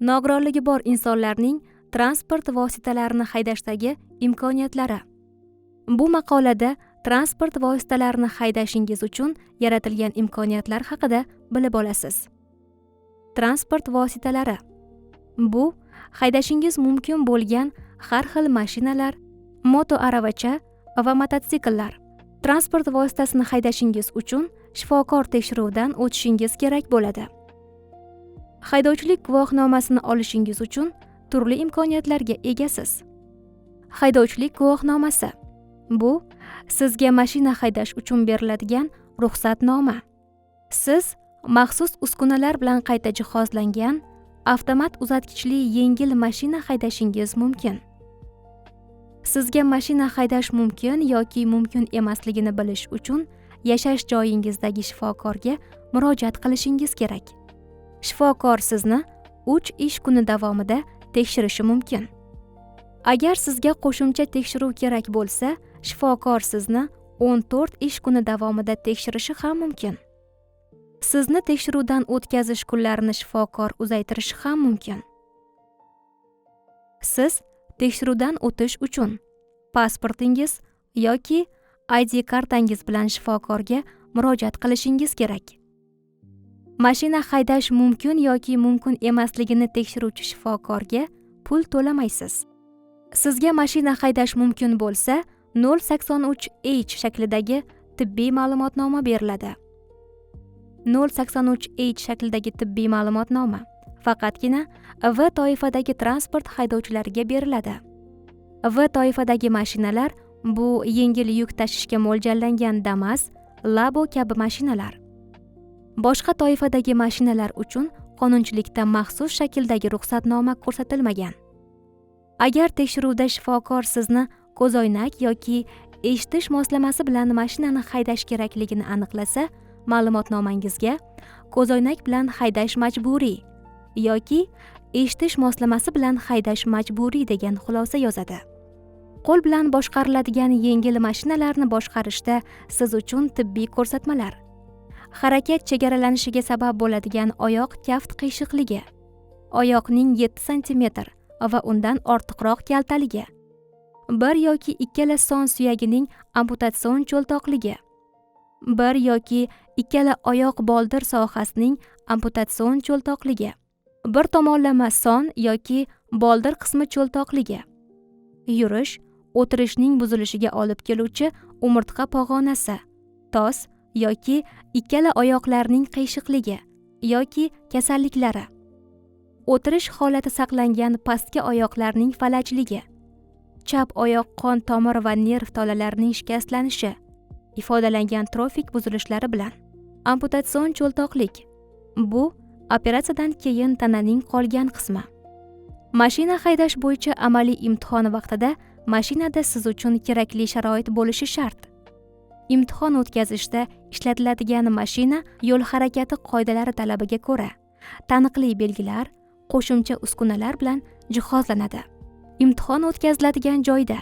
Nogironligi bor insonlarning transport vositalarini haydashdagi imkoniyatlari. Bu maqolada transport vositalarini haydashingiz uchun yaratilgan imkoniyatlar haqida bilib olasiz. Transport vositalari. Bu haydashingiz mumkin bo'lgan har xil mashinalar, moto aravacha va mototsikllar. Transport vositasini haydashingiz uchun shifokor tekshiruvdan o'tishingiz kerak bo'ladi. Haydovchilik guvohnomasini olishingiz uchun turli imkoniyatlarga egasiz. Haydovchilik guvohnomasi. Bu sizga mashina haydash uchun beriladigan ruxsatnoma. Siz maxsus uskunalar bilan qayta jihozlangan avtomat uzatgichli yengil mashina haydashingiz mumkin. Sizga mashina haydash mumkin yoki mumkin emasligini bilish uchun yashash joyingizdagi shifokorga murojaat qilishingiz kerak. Shifokor sizni 3 ish kuni davomida tekshirishi mumkin. Agar sizga qo'shimcha tekshiruv kerak bo'lsa, shifokor sizni 14 ish kuni davomida tekshirishi ham mumkin. Sizni tekshiruvdan o'tkazish kunlarini shifokor uzaytirishi ham mumkin. Siz tekshiruvdan o'tish uchun pasportingiz yoki ID kartangiz bilan shifokorga murojaat qilishingiz kerak. Mashina haydash mumkin yoki mumkin emasligini tekshiruvchi shifokorga pul to'lamaysiz. Sizga mashina haydash mumkin bo'lsa, 083H shaklidagi tibbiy ma'lumotnoma beriladi. 083H shaklidagi tibbiy ma'lumotnoma faqatgina V toifadagi transport haydovchilariga beriladi. V toifadagi mashinalar bu yengil yuk tashishga mo'ljallangan Damas, Labo kabi mashinalar. Boshqa toifadagi mashinalar uchun qonunchilikda maxsus shakldagi ruxsatnoma ko'rsatilmagan. Agar tekshiruvda shifokor sizni ko'zoynak yoki eshitish moslamasi bilan mashinani haydash kerakligini aniqlasa, ma'lumotnomangizga ko'zoynak bilan haydash majburiy yoki eshitish moslamasi bilan haydash majburiy degan xulosa yozadi. Qo'l bilan boshqariladigan yengil mashinalarni boshqarishda siz uchun tibbiy ko'rsatmalar. Harakat chegaralanishiga sabab bo'ladigan oyoq kaft qiyshiqligi, oyoqning 7 sm va undan ortiqroq kaltaligi, bir yoki ikkala son suyagining amputatsion cho'ltoqligi, bir yoki ikkala oyoq boldir sohasining amputatsion cho'ltoqligi, bir tomonlama son yoki boldir qismi cho'ltoqligi, yurish, o'tirishning buzilishiga olib keluvchi umurtqa pog'onasi, tos yoki ikkala oyoqlarning qiyshiqligi yoki kasalliklari, o'tirish holati saqlangan pastki oyoqlarning falajligi, chap oyoq qon tomir va nerv tolalarining shikastlanishi, ifodalangan trofik buzilishlari bilan. Amputatsion cho'ltoqlik. Bu operatsiyadan keyin tananing qolgan qismi. Mashina haydash bo'yicha amaliy imtihon vaqtida mashinada siz uchun kerakli sharoit bo'lishi shart. Imtihon o'tkazishda ishlatiladigan mashina yo'l harakati qoidalari talabiga ko'ra taniqli belgilar, qo'shimcha uskunalar bilan jihozlanadi. Imtihon o'tkaziladigan joyda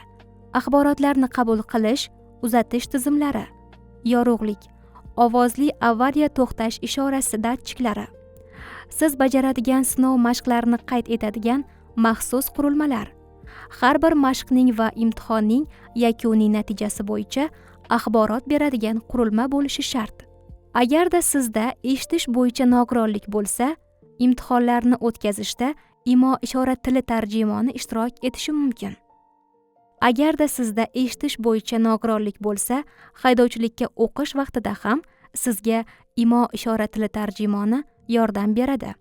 axborotlarni qabul qilish, uzatish tizimlari, yorug'lik, ovozli avariya to'xtash ishorasi datchiklari, siz bajaradigan sinov mashqlarini qayd etadigan maxsus qurilmalar, har bir mashqning va imtihonning yakuniy natijasi bo'yicha axborot beradigan qurilma bo'lishi shart. Agarda sizda eshitish bo'yicha nogironlik bo'lsa, imtihonlarni o'tkazishda imo-ishora tili tarjimoni ishtirok etishi mumkin. Agarda sizda eshitish bo'yicha nogironlik bo'lsa, haydovchilikka o'qish vaqtida ham sizga imo-ishora tili tarjimoni yordam beradi.